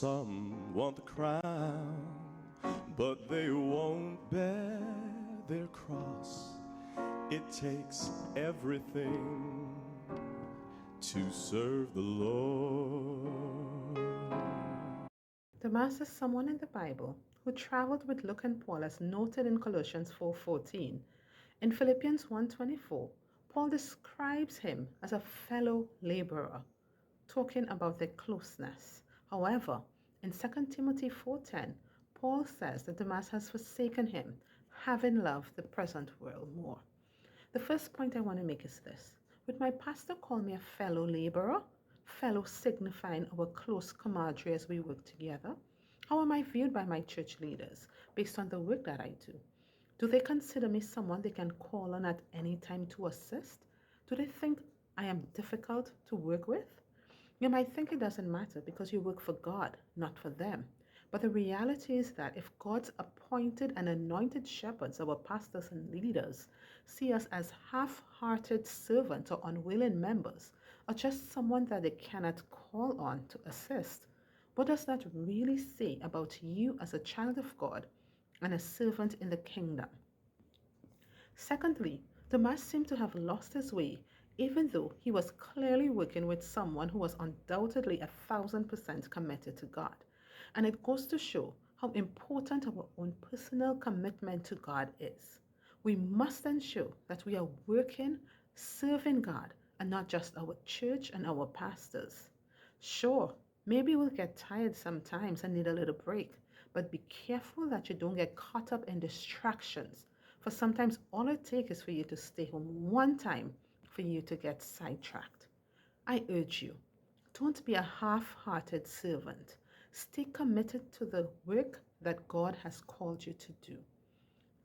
Some want the crown, but they won't bear their cross. It takes everything to serve the Lord. Demas is someone in the Bible who traveled with Luke and Paul as noted in Colossians 4:14. In Philippians 1:24, Paul describes him as a fellow laborer, talking about their closeness. However, in 2 Timothy 4:10, Paul says that Demas has forsaken him, having loved the present world more. The first point I want to make is this. Would my pastor call me a fellow laborer? Fellow signifying our close camaraderie as we work together? How am I viewed by my church leaders based on the work that I do? Do they consider me someone they can call on at any time to assist? Do they think I am difficult to work with? You might think it doesn't matter because you work for God, not for them. But the reality is that if God's appointed and anointed shepherds, our pastors and leaders, see us as half-hearted servants or unwilling members, or just someone that they cannot call on to assist, what does that really say about you as a child of God and a servant in the kingdom? Secondly, Demas seemed to have lost his way, even though he was clearly working with someone who was undoubtedly 1,000% committed to God. And it goes to show how important our own personal commitment to God is. We must ensure that we are working, serving God, and not just our church and our pastors. Sure, maybe we'll get tired sometimes and need a little break, but be careful that you don't get caught up in distractions. For sometimes all it takes is for you to stay home one time for you to get sidetracked. I urge you, don't be a half-hearted servant. Stay committed to the work that God has called you to do.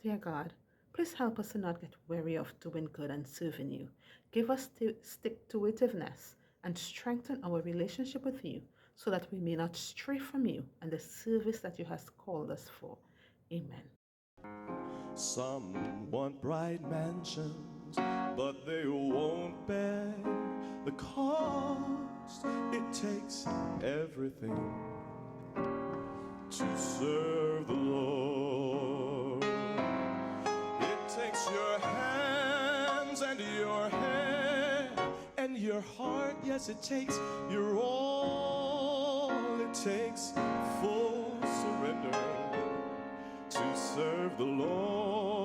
Dear God, please help us to not get weary of doing good and serving you. Give us stick-to-itiveness and strengthen our relationship with you so that we may not stray from you and the service that you have called us for. Amen. Some want bright mansions, but they won't bear the cost. It takes everything to serve the Lord. It takes your hands and your head and your heart. Yes, it takes your all. It takes full surrender to serve the Lord.